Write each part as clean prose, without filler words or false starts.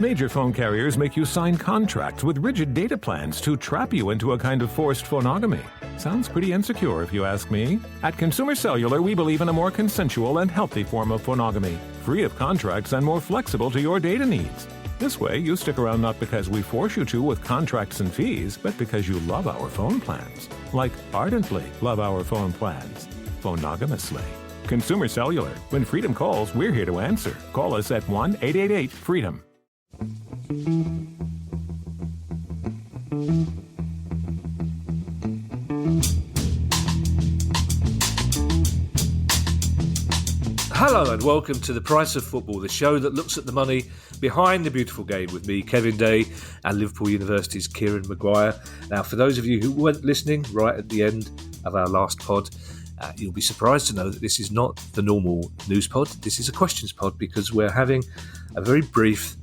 Major phone carriers make you sign contracts with rigid data plans to trap you into a kind of forced phonogamy. Sounds pretty insecure if you ask me. At Consumer Cellular, we believe in a more consensual and healthy form of phonogamy, free of contracts and more flexible to your data needs. This way, you stick around not because we force you to with contracts and fees, but because you love our phone plans. Like ardently love our phone plans. Phonogamously. Consumer Cellular. When freedom calls, we're here to answer. Call us at 1-888-FREEDOM. Hello and welcome to The Price of Football, the show that looks at the money behind the beautiful game with me, Kevin Day, and Liverpool University's Kieran Maguire. Now, for those of you who weren't listening right at the end of our last pod, you'll be surprised to know that this is not the normal news pod. This is a questions pod because we're having a very brief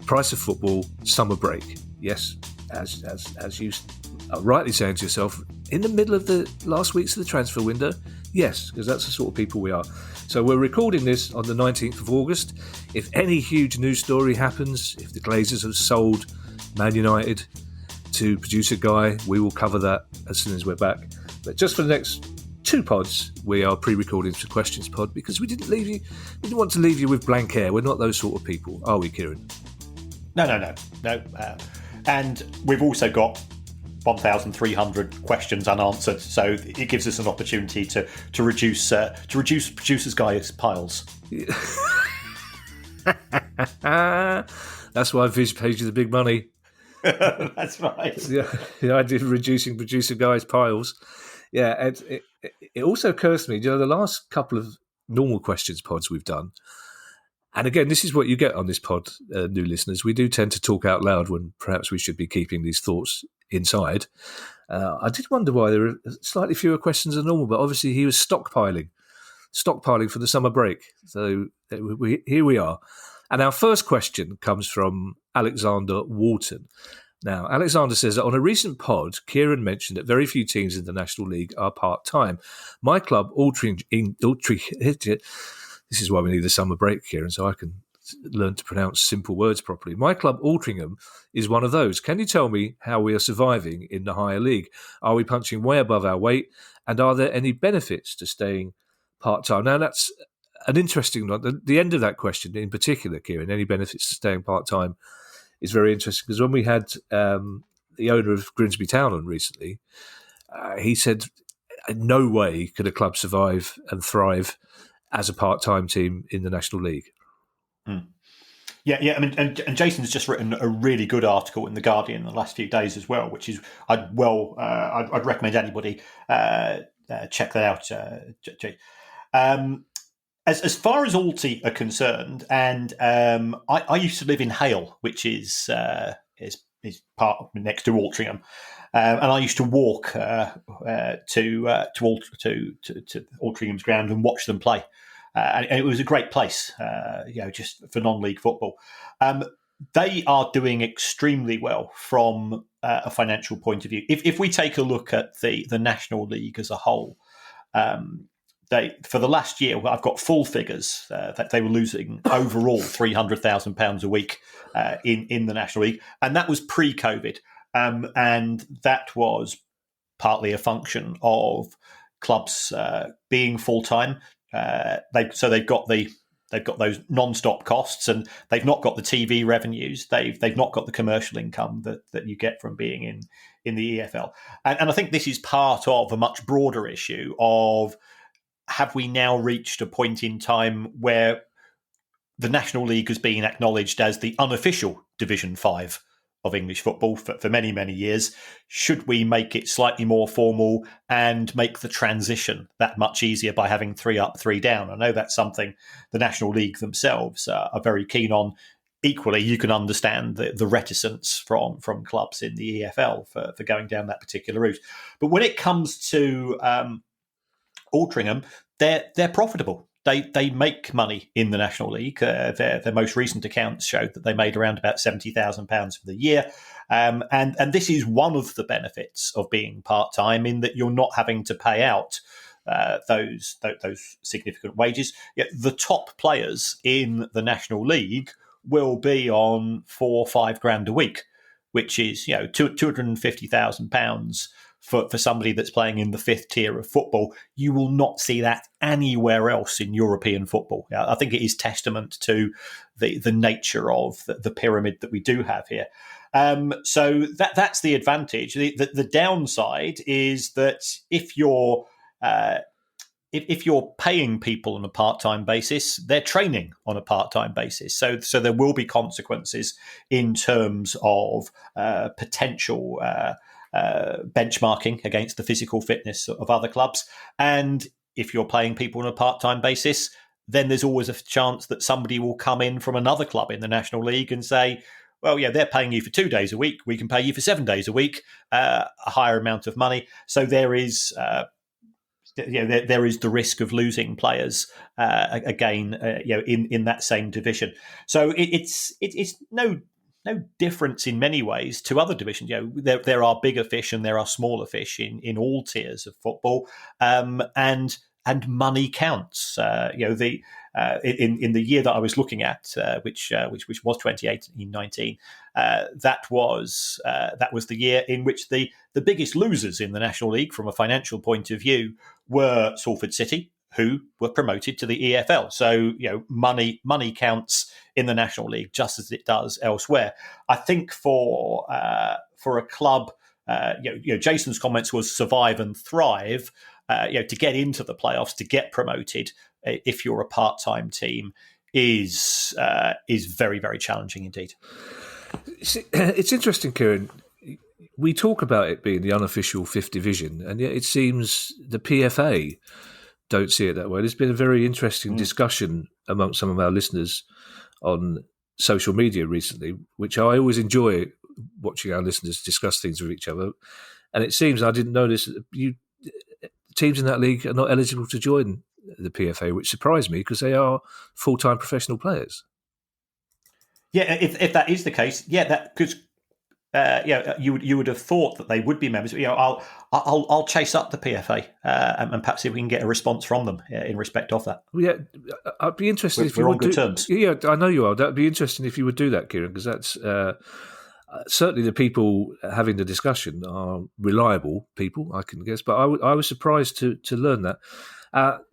Price of Football summer break. Yes, as you are rightly saying to yourself, in the middle of the last weeks of the transfer window. Yes, because that's the sort of people we are. So we're recording this on the 19th of August. If any huge news story happens, if the Glazers have sold Man United to producer Guy, we will cover that as soon as we're back. But just for the next two pods, we are pre-recording for Questions Pod because we didn't want to leave you with blank air. We're not those sort of people, are we, Kieran? No. And we've also got 1,300 questions unanswered, so it gives us an opportunity to reduce producers' Guy's piles. That's why Viz pays you the big money. That's right. The idea of reducing producer Guy's piles. Yeah, and it also occurs to me, the last couple of normal questions pods we've done, and again, this is what you get on this pod, new listeners. We do tend to talk out loud when perhaps we should be keeping these thoughts inside. I did wonder why there are slightly fewer questions than normal, but obviously he was stockpiling for the summer break. So here we are. And our first question comes from Alexander Walton. Now, Alexander says that on a recent pod, Kieran mentioned that very few teams in the National League are part-time. My club, this is why we need a summer break, Kieran, so I can learn to pronounce simple words properly. My club, Altrincham, is one of those. Can you tell me how we are surviving in the higher league? Are we punching way above our weight? And are there any benefits to staying part-time? Now, that's an interesting one. The end of that question in particular, Kieran, any benefits to staying part-time, is very interesting because when we had the owner of Grimsby Town on recently, he said in no way could a club survive and thrive as a part-time team in the National League. Yeah. I mean, and Jason's just written a really good article in the Guardian in the last few days as well, which is I'd recommend anybody check that out. Jay. As far as Alty are concerned, and I used to live in Hale, which is part next to Altrincham, and I used to walk to Altrincham's ground and watch them play. And it was a great place, just for non-league football. They are doing extremely well from a financial point of view. If we take a look at the National League as a whole, for the last year, I've got full figures that they were losing overall £300,000 a week in the National League, and that was pre-COVID, and that was partly a function of clubs being full-time. They've got those non-stop costs, and they've not got the TV revenues. They've not got the commercial income that you get from being in the EFL. And I think this is part of a much broader issue of, have we now reached a point in time where the National League has been acknowledged as the unofficial Division 5 of English football for many, many years? Should we make it slightly more formal and make the transition that much easier by having 3 up, 3 down? I know that's something the National League themselves are very keen on. Equally, you can understand the reticence from clubs in the EFL for going down that particular route. But when it comes to Altrincham, they're profitable. They make money in the National League. Their most recent accounts showed that they made around about £70,000 for the year. And this is one of the benefits of being part-time, in that you're not having to pay out those significant wages. Yet the top players in the National League will be on £4 or £5 a week, which is £250,000 for somebody that's playing in the fifth tier of football. You will not see that anywhere else in European football. I think it is testament to the nature of the pyramid that we do have here. So that's the advantage. The downside is that if you're paying people on a part-time basis, they're training on a part-time basis. So there will be consequences in terms of potential benchmarking against the physical fitness of other clubs. And if you're paying people on a part-time basis, then there's always a chance that somebody will come in from another club in the National League and say, well, yeah, they're paying you for 2 days a week. We can pay you for 7 days a week, a higher amount of money. So there is there is the risk of losing players again, in that same division. So it's no difference in many ways to other divisions. There are bigger fish and there are smaller fish in all tiers of football, and money counts. In the year that I was looking at, which was 2018-19, that was the year in which the biggest losers in the National League from a financial point of view were Salford City, who were promoted to the EFL. So money counts in the National League just as it does elsewhere. I think for a club, Jason's comments was survive and thrive. To get into the playoffs, to get promoted, if you're a part-time team, is very, very challenging indeed. It's interesting, Kieran. We talk about it being the unofficial fifth division, and yet it seems the PFA don't see it that way. There's been a very interesting discussion amongst some of our listeners on social media recently, which I always enjoy watching our listeners discuss things with each other. And it seems, I didn't notice, teams in that league are not eligible to join the PFA, which surprised me because they are full-time professional players. Yeah, if that is the case, that because you would have thought that they would be members. I'll chase up the PFA and perhaps see if we can get a response from them in respect of that. Well, yeah, I'd be interested if you we're would on good terms. Yeah, I know you are. That'd be interesting if you would do that, Kieran, because that's certainly the people having the discussion are reliable people, I can guess. But I was surprised to learn that.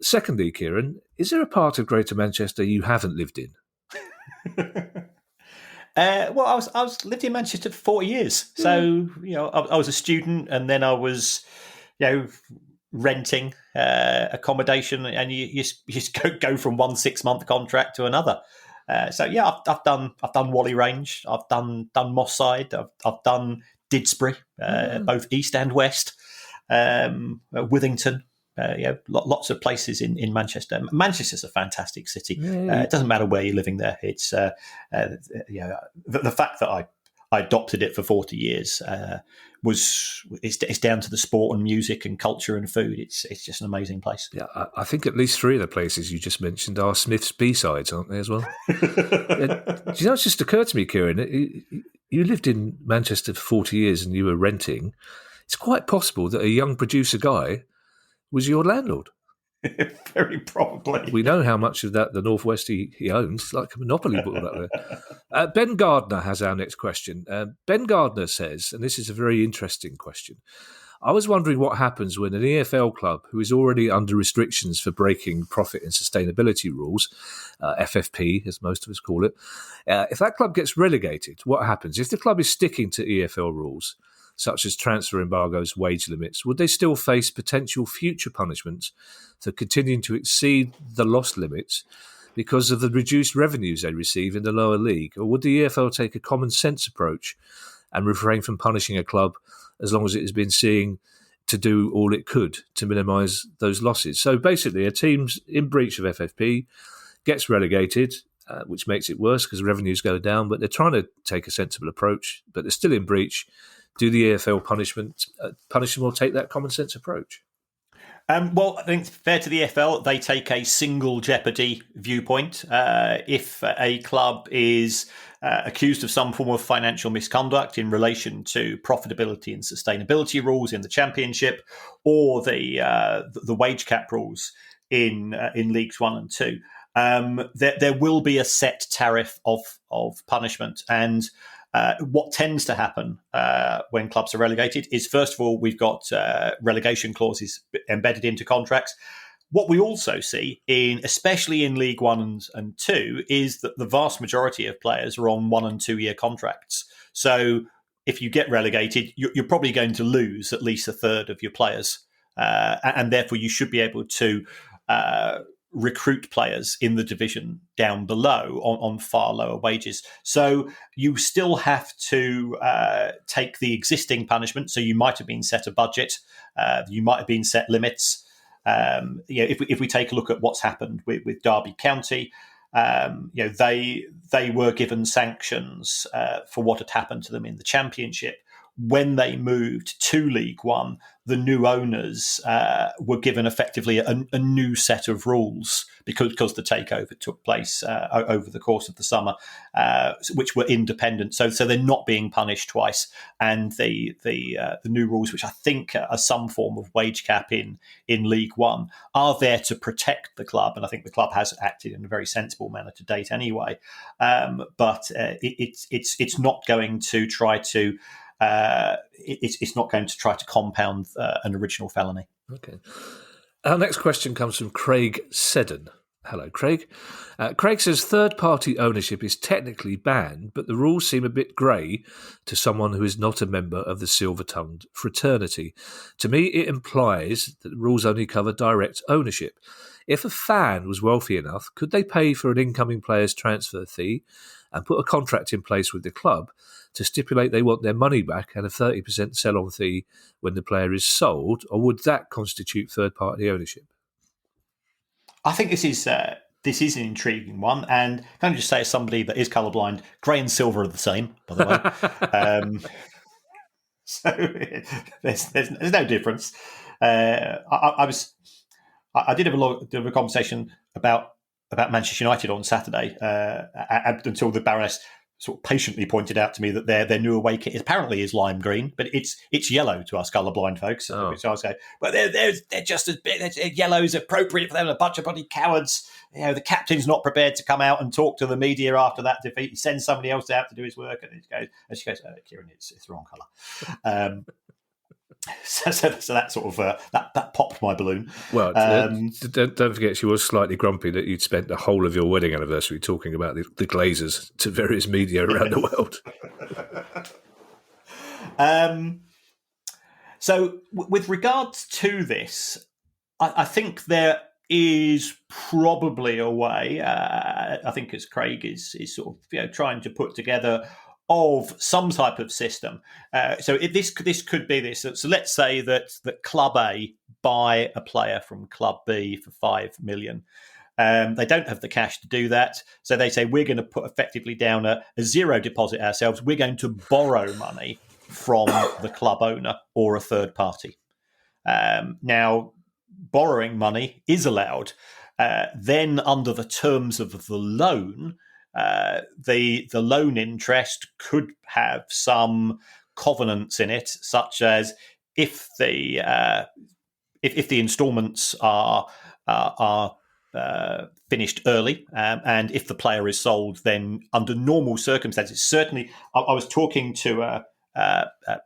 Secondly, Kieran, is there a part of Greater Manchester you haven't lived in? Well, I was lived in Manchester for 40 years. So, I was a student and then I was, renting accommodation, and you just go from one 6-month contract to another. I've done Whalley Range, I've done Moss Side, I've done Didsbury, both east and west, Withington. Lots of places in Manchester. Manchester's a fantastic city. It doesn't matter where you're living there. It's the fact that I adopted it for 40 years it's down to the sport and music and culture and food. It's just an amazing place. Yeah, I think at least 3 of the places you just mentioned are Smith's B-sides, aren't they, as well? It's just occurred to me, Kieran, you lived in Manchester for 40 years and you were renting. It's quite possible that a young producer guy was your landlord. Very probably. We know how much of that the Northwest he owns. It's like a monopoly board up there. Ben Gardner has our next question. Ben Gardner says, and this is a very interesting question, I was wondering what happens when an EFL club who is already under restrictions for breaking profit and sustainability rules, FFP as most of us call it, if that club gets relegated, what happens? If the club is sticking to EFL rules, such as transfer embargoes, wage limits, would they still face potential future punishments for continuing to exceed the loss limits because of the reduced revenues they receive in the lower league? Or would the EFL take a common sense approach and refrain from punishing a club as long as it has been seeing to do all it could to minimise those losses? So basically, a team's in breach of FFP gets relegated, which makes it worse because revenues go down, but they're trying to take a sensible approach, but they're still in breach. Do the EFL punish them or take that common sense approach? Well, I think it's fair to the EFL. They take a single jeopardy viewpoint. If a club is accused of some form of financial misconduct in relation to profitability and sustainability rules in the Championship, or the wage cap rules in Leagues 1 and 2, there will be a set tariff of punishment. And what tends to happen when clubs are relegated is, first of all, we've got relegation clauses embedded into contracts. What we also see, especially in League One and Two, is that the vast majority of players are on 1 and 2 year contracts. So if you get relegated, you're probably going to lose at least a third of your players. And therefore, you should be able to recruit players in the division down below on far lower wages. So you still have to take the existing punishment. So you might have been set a budget, you might have been set limits. If we take a look at what's happened with Derby County, they were given sanctions for what had happened to them in the Championship. When they moved to League One, the new owners were given effectively a new set of rules because the takeover took place over the course of the summer, which were independent. So they're not being punished twice. And the new rules, which I think are some form of wage cap in League One, are there to protect the club. And I think the club has acted in a very sensible manner to date anyway. But it's not going to try to it's not going to try to compound an original felony. Okay. Our next question comes from Craig Seddon. Hello, Craig. Craig says third-party ownership is technically banned, but the rules seem a bit grey to someone who is not a member of the silver-tongued fraternity. To me, it implies that the rules only cover direct ownership. If a fan was wealthy enough, could they pay for an incoming player's transfer fee and put a contract in place with the club to stipulate they want their money back and a 30% sell-on fee when the player is sold, or would that constitute third-party ownership? I think this is an intriguing one, and can I just say, as somebody that is colourblind, grey and silver are the same, by the way. So there's no difference. I did have a conversation about Manchester United on Saturday until the Baroness sort of patiently pointed out to me that their new away kit apparently is lime green, but it's yellow to us colourblind folks. Oh. So I was going, but they're just as big. Yellow is appropriate for them. A bunch of bloody cowards. The captain's not prepared to come out and talk to the media after that defeat. He sends somebody else out to do his work, and she goes, Kieran, it's the wrong colour. So that sort of that popped my balloon. Well, don't forget, she was slightly grumpy that you'd spent the whole of your wedding anniversary talking about the Glazers to various media around the world. So with regards to this, I think there is probably a way. I think as Craig is sort of trying to put together of some type of system. So this could be this. So let's say that Club A buy a player from Club B for $5 million. They don't have the cash to do that. So they say, we're going to put effectively down a zero deposit ourselves. We're going to borrow money from the club owner or a third party. Now, borrowing money is allowed. Then under the terms of the loan, the loan interest could have some covenants in it, such as if the instalments are finished early, and if the player is sold, then under normal circumstances, certainly. I was talking to a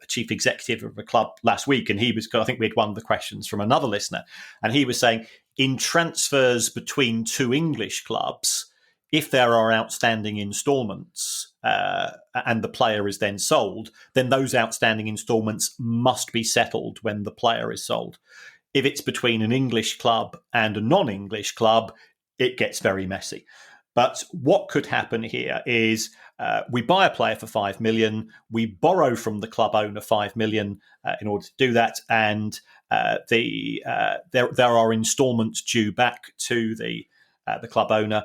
chief executive of a club last week, and he was. I think we had one of the questions from another listener, and he was saying in transfers between two English clubs, if there are outstanding instalments and the player is then sold, then those outstanding instalments must be settled when the player is sold. If it's between an English club and a non-English club, it gets very messy. But what could happen here is we buy a player for $5 million, we borrow from the club owner $5 million in order to do that, and there are instalments due back to the club owner.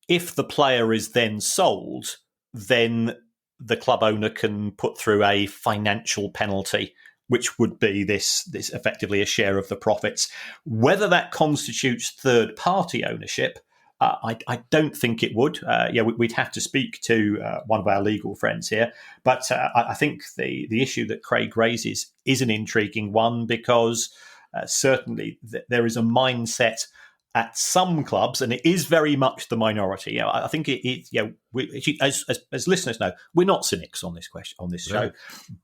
If the player is then sold, then the club owner can put through a financial penalty, which would be this effectively a share of the profits. Whether that constitutes third-party ownership, I don't think it would. We'd have to speak to one of our legal friends here. But I think the issue that Craig raises is an intriguing one, because certainly there is a mindset at some clubs, and it is very much the minority. I think as listeners know, we're not cynics on this show,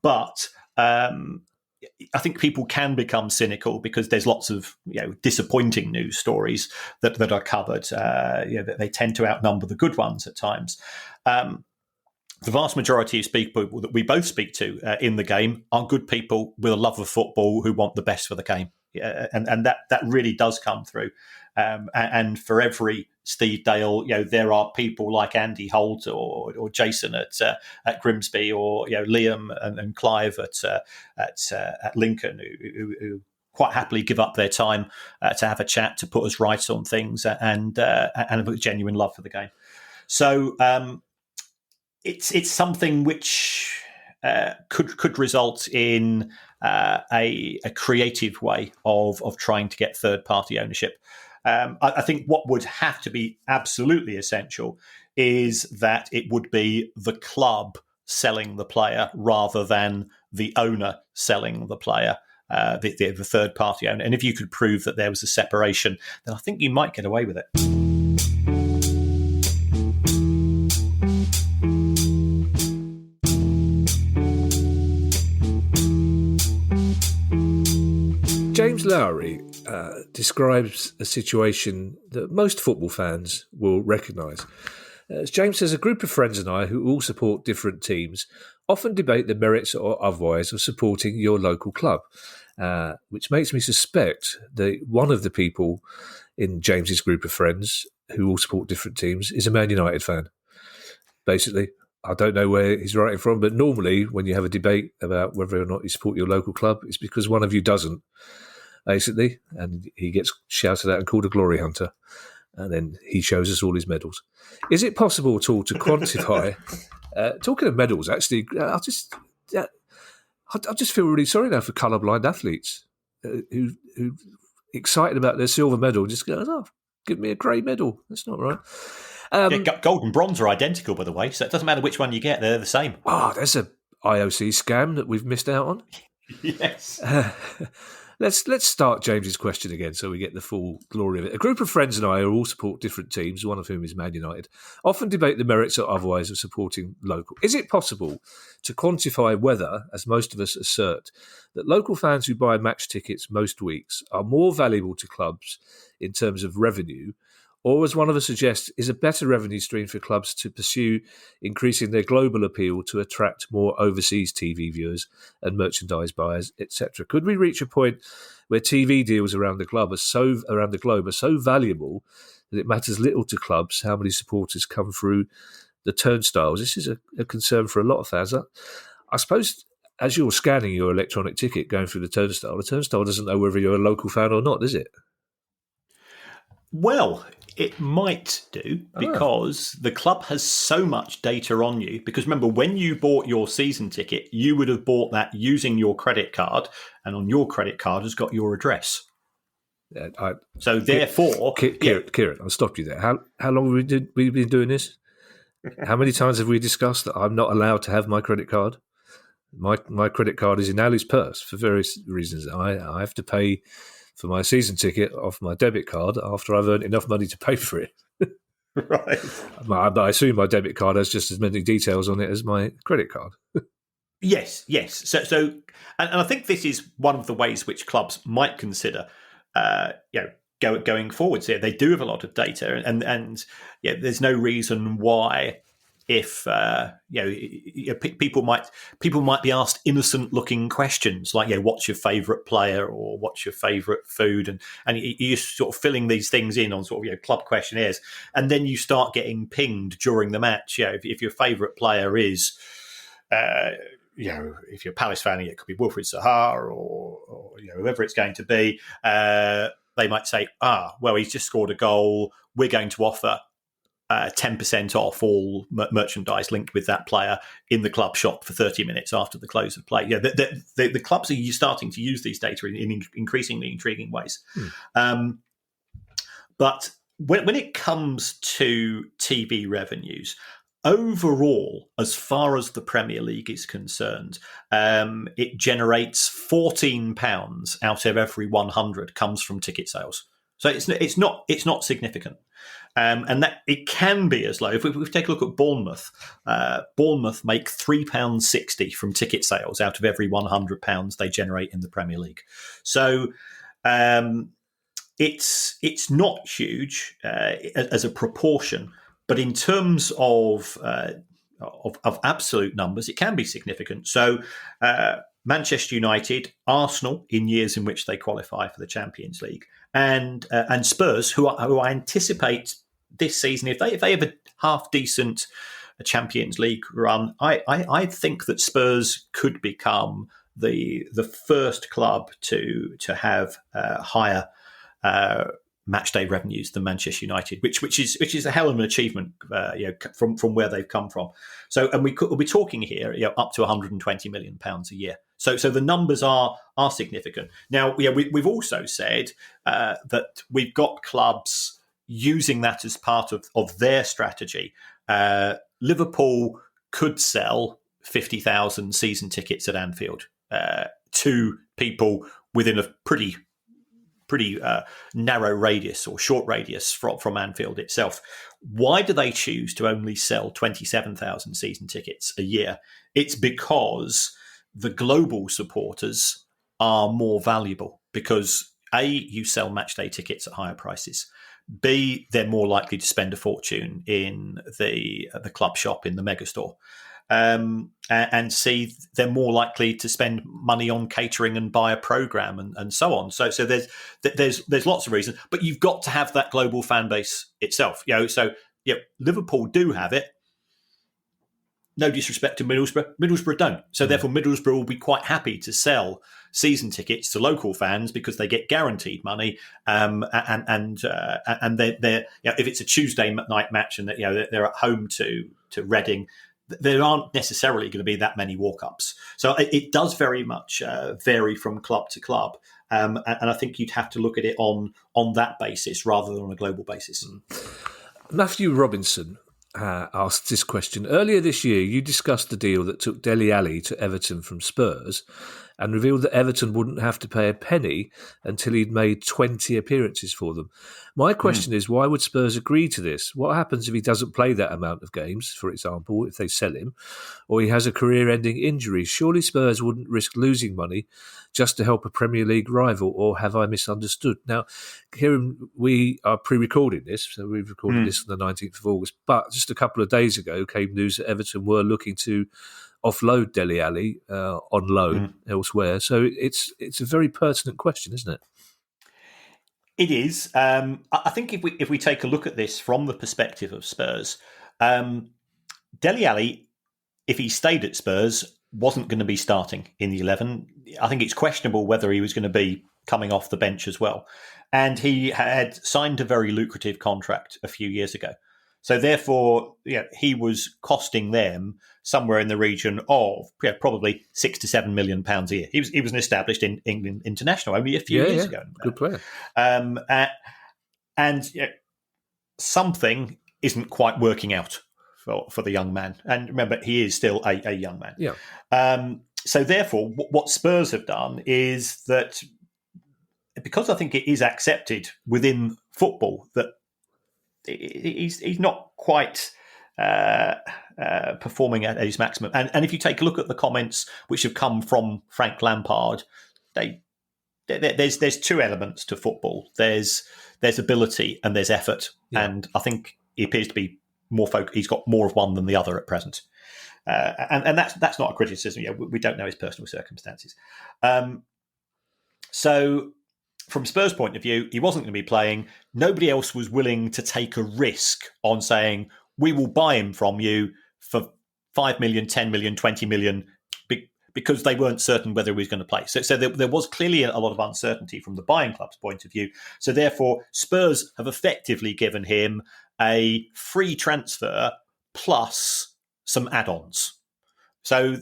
but I think people can become cynical because there's lots of disappointing news stories that are covered. That they tend to outnumber the good ones at times. The vast majority of people that we both speak to in the game are good people with a love of football who want the best for the game, and that really does come through. And for every Steve Dale, there are people like Andy Holt or Jason at Grimsby, or Liam and Clive at Lincoln, who quite happily give up their time to have a chat, to put us right on things, and a genuine love for the game. So it's something which could result in a creative way of trying to get third party ownership. I think what would have to be absolutely essential is that it would be the club selling the player rather than the owner selling the player, the third party owner. And if you could prove that there was a separation, then I think you might get away with it. James Lowry describes a situation that most football fans will recognise. As James says, a group of friends and I, who all support different teams, often debate the merits or otherwise of supporting your local club, which makes me suspect that one of the people in James's group of friends who all support different teams is a Man United fan. Basically, I don't know where he's writing from, but normally when you have a debate about whether or not you support your local club, it's because one of you doesn't, basically, and he gets shouted at and called a glory hunter, and then he shows us all his medals. Is it possible at all to quantify? Talking of medals, actually, I just feel really sorry now for colourblind athletes who excited about their silver medal, just go, "Oh, give me a grey medal." That's not right. Gold and bronze are identical, by the way, so it doesn't matter which one you get; they're the same. There's a IOC scam that we've missed out on. Yes. Let's start James's question again so we get the full glory of it. A group of friends and I who all support different teams, one of whom is Man United, often debate the merits or otherwise of supporting local. Is it possible to quantify whether, as most of us assert, that local fans who buy match tickets most weeks are more valuable to clubs in terms of revenue, or, as one of us suggests, is a better revenue stream for clubs to pursue increasing their global appeal to attract more overseas TV viewers and merchandise buyers, etc.? Could we reach a point where TV deals around the globe are so valuable that it matters little to clubs how many supporters come through the turnstiles? This is a concern for a lot of fans. I suppose as you're scanning your electronic ticket going through the turnstile doesn't know whether you're a local fan or not, does it? Well, it might do, because the club has so much data on you. Because remember, when you bought your season ticket, you would have bought that using your credit card, and on your credit card has got your address. So therefore... Kieran, I'll stop you there. How long have we been doing this? How many times have we discussed that I'm not allowed to have my credit card? My credit card is in Ali's purse for various reasons. I have to pay for my season ticket off my debit card after I've earned enough money to pay for it. Right. But I assume my debit card has just as many details on it as my credit card. Yes. So, and I think this is one of the ways which clubs might consider, going forwards here. They do have a lot of data, and there's no reason why, if people might be asked innocent-looking questions like, what's your favourite player or what's your favourite food, and you're sort of filling these things in on sort of club questionnaires, and then you start getting pinged during the match. If your favourite player is, if you're a Palace fan, it could be Wilfried Zaha or whoever it's going to be. They might say, well, he's just scored a goal. We're going to offer 10% off all merchandise linked with that player in the club shop for 30 minutes after the close of play. The clubs are starting to use these data in increasingly intriguing ways. But when it comes to TV revenues, overall, as far as the Premier League is concerned, it generates £14 out of every 100 comes from ticket sales. So it's not significant. And that it can be as low. If we take a look at Bournemouth, Bournemouth make £3.60 from ticket sales out of every £100 they generate in the Premier League. So it's not huge as a proportion, but in terms of absolute numbers, it can be significant. So Manchester United, Arsenal in years in which they qualify for the Champions League, and Spurs, who I anticipate this season, if they have a half decent Champions League run, I think that Spurs could become the first club to have higher match day revenues than Manchester United, which is a hell of an achievement, from where they've come from. So, and we'll be talking here, up to £120 million a year. So the numbers are significant. Now, we've also said that we've got clubs using that as part of their strategy. Liverpool could sell 50,000 season tickets at Anfield to people within a pretty narrow radius or short radius from Anfield itself. Why do they choose to only sell 27,000 season tickets a year? It's because the global supporters are more valuable because A, you sell matchday tickets at higher prices. B, they're more likely to spend a fortune in the club shop in the megastore. And C, they're more likely to spend money on catering and buy a program and so on. So there's lots of reasons, but you've got to have that global fan base itself. Liverpool do have it. No disrespect to Middlesbrough don't. So therefore, Middlesbrough will be quite happy to sell season tickets to local fans because they get guaranteed money. And they're if it's a Tuesday night match and they're at home to Reading, there aren't necessarily going to be that many walk-ups. So it does very much vary from club to club. And I think you'd have to look at it on that basis rather than on a global basis. Matthew Robinson asked this question. Earlier this year, you discussed the deal that took Dele Alli to Everton from Spurs and revealed that Everton wouldn't have to pay a penny until he'd made 20 appearances for them. My question is, why would Spurs agree to this? What happens if he doesn't play that amount of games, for example, if they sell him, or he has a career-ending injury? Surely Spurs wouldn't risk losing money just to help a Premier League rival, or have I misunderstood? Now, Kieran, we are pre-recording this, so we've recorded this on the 19th of August, but just a couple of days ago came news that Everton were looking to offload Dele Alli on loan elsewhere. So it's a very pertinent question, isn't it? It is. I think if we take a look at this from the perspective of Spurs, Dele Alli, if he stayed at Spurs, wasn't going to be starting in the 11. I think it's questionable whether he was going to be coming off the bench as well. And he had signed a very lucrative contract a few years ago. So therefore, he was costing them somewhere in the region of probably £6 to £7 million a year. He was an established England international only a few years ago. Good player. Something isn't quite working out for the young man. And remember, he is still a young man. Yeah. So therefore, what Spurs have done is that, because I think it is accepted within football that he's not quite performing at his maximum. And if you take a look at the comments which have come from Frank Lampard, there's two elements to football. There's ability and there's effort. Yeah. And I think he appears to be more he's got more of one than the other at present. And that's not a criticism. We don't know his personal circumstances. So from Spurs' point of view, he wasn't going to be playing. Nobody else was willing to take a risk on saying, we will buy him from you for 5 million, 10 million, 20 million, because they weren't certain whether he was going to play. So there was clearly a lot of uncertainty from the buying club's point of view. So therefore, Spurs have effectively given him a free transfer plus some add-ons. So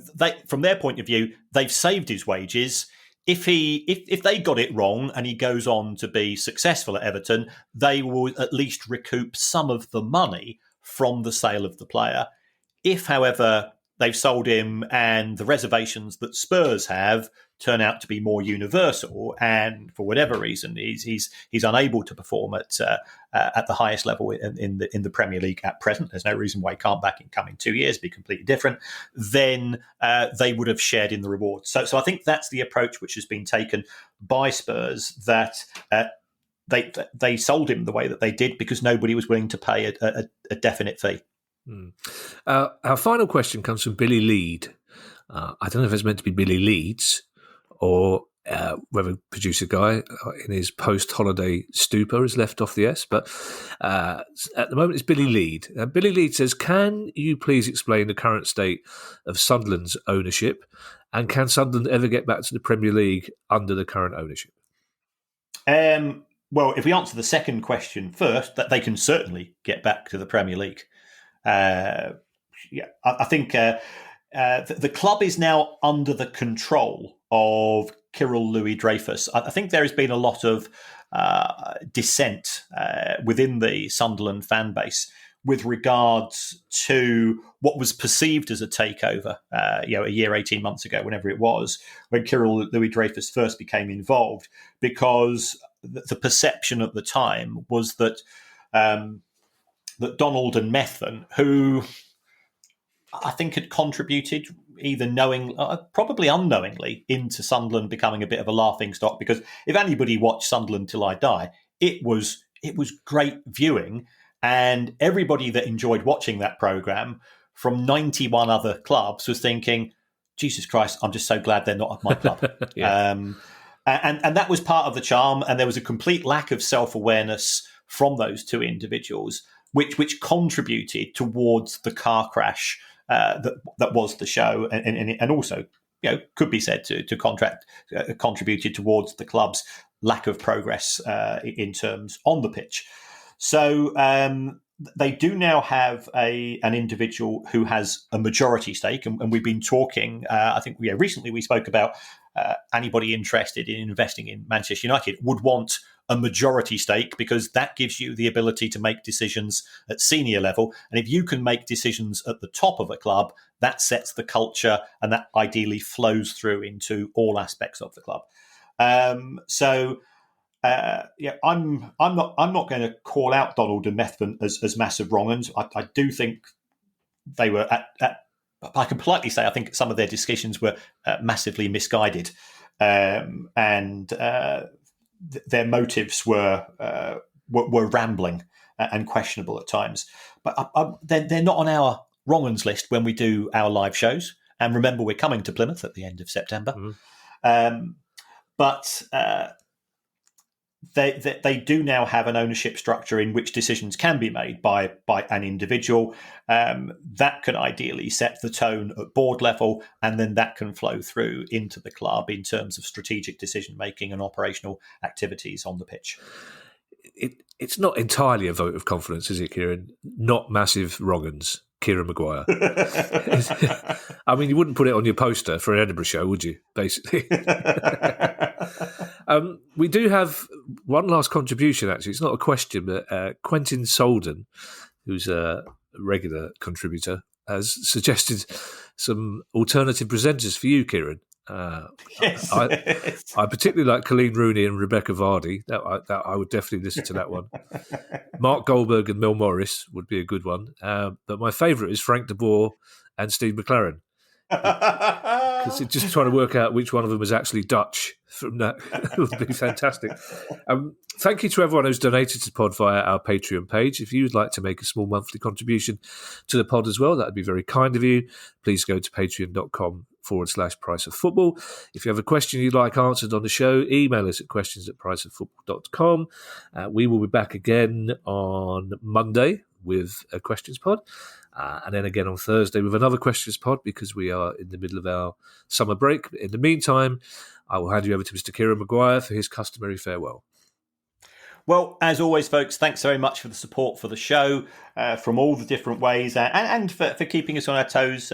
from their point of view, they've saved his wages. If they got it wrong and he goes on to be successful at Everton, they will at least recoup some of the money from the sale of the player. If, however, they've sold him, and the reservations that Spurs have turn out to be more universal, and for whatever reason, he's unable to perform at the highest level in the Premier League at present. There's no reason why he can't come in 2 years, be completely different. Then they would have shared in the rewards. So I think that's the approach which has been taken by Spurs, that they sold him the way that they did because nobody was willing to pay a definite fee. Our final question comes from Billy Lead. I don't know if it's meant to be Billy Leeds or whether producer Guy in his post-holiday stupor has left off the S, but at the moment it's Billy Lead. Billy Lead says, can you please explain the current state of Sunderland's ownership, and can Sunderland ever get back to the Premier League under the current ownership? Well, if we answer the second question first, that they can certainly get back to the Premier League. I think the club is now under the control of Kirill Louis-Dreyfus. I think there has been a lot of dissent within the Sunderland fan base with regards to what was perceived as a takeover, a year, 18 months ago, whenever it was, when Kirill Louis-Dreyfus first became involved, because the perception at the time was that that Donald and Methven, who I think had contributed either probably unknowingly, into Sunderland becoming a bit of a laughing stock. Because if anybody watched Sunderland Till I Die, it was great viewing, and everybody that enjoyed watching that programme from 91 other clubs was thinking, Jesus Christ, I'm just so glad they're not at my club. Yeah. And that was part of the charm, and there was a complete lack of self-awareness from those two individuals, which contributed towards the car crash that was the show, and also, could be said to contributed towards the club's lack of progress in terms on the pitch. So they do now have an individual who has a majority stake, and we've been talking. I think recently we spoke about anybody interested in investing in Manchester United would want a majority stake, because that gives you the ability to make decisions at senior level. And if you can make decisions at the top of a club, that sets the culture, and that ideally flows through into all aspects of the club. I'm not going to call out Donald and Methven as massive wrong-uns. I do think they were I can politely say I think some of their decisions were massively misguided, and their motives were rambling and questionable at times. But they're not on our wrong-uns list when we do our live shows. And remember, we're coming to Plymouth at the end of September. Mm-hmm. But they do now have an ownership structure in which decisions can be made by an individual. That can ideally set the tone at board level, and then that can flow through into the club in terms of strategic decision making and operational activities on the pitch. It's not entirely a vote of confidence, is it, Kieran? Not massive wrong-uns. Kieran Maguire. I mean, you wouldn't put it on your poster for an Edinburgh show, would you, basically? We do have one last contribution, actually. It's not a question, but Quentin Solden, who's a regular contributor, has suggested some alternative presenters for you, Kieran. Yes. I particularly like Colleen Rooney and Rebecca Vardy. That I would definitely listen to that one. Mark Goldberg and Mel Morris would be a good one. But my favourite is Frank de Boer and Steve McLaren. Because just trying to work out which one of them is actually Dutch from that would be fantastic. Thank you to everyone who's donated to the pod via our Patreon page. If you would like to make a small monthly contribution to the pod as well, that would be very kind of you. Please go to patreon.com/Price of Football. If you have a question you'd like answered on the show, email us at questions@priceoffootball.com. We will be back again on Monday with a questions pod. And then again on Thursday with another questions pod, because we are in the middle of our summer break. In the meantime, I will hand you over to Mr. Kieran Maguire for his customary farewell. Well, as always, folks, thanks very much for the support for the show from all the different ways, and for keeping us on our toes.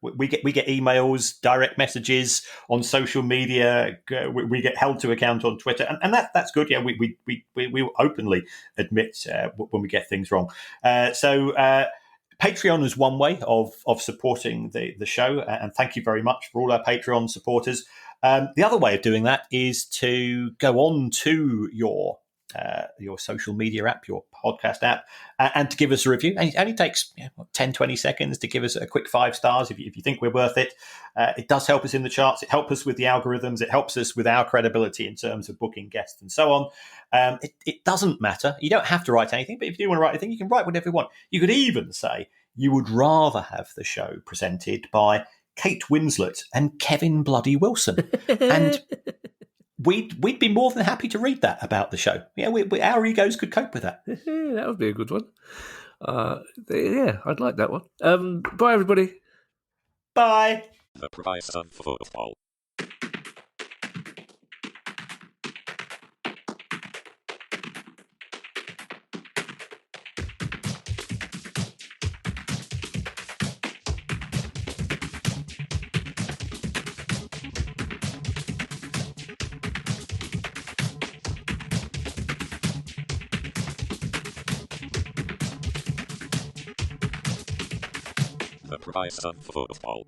We get emails, direct messages on social media. We get held to account on Twitter, and that's good. Yeah, we openly admit when we get things wrong. So Patreon is one way of supporting the show, and thank you very much for all our Patreon supporters. The other way of doing that is to go on to your social media app, your podcast app, and to give us a review. And it only takes 10, 20 seconds to give us a quick 5 stars if you think we're worth it. It does help us in the charts. It helps us with the algorithms. It helps us with our credibility in terms of booking guests and so on. It doesn't matter. You don't have to write anything, but if you do want to write anything, you can write whatever you want. You could even say you would rather have the show presented by Kate Winslet and Kevin Bloody Wilson. And we'd be more than happy to read that about the show. Yeah, our egos could cope with that. That would be a good one. Yeah, I'd like that one. Bye, everybody. Bye. The price of football. The price of football.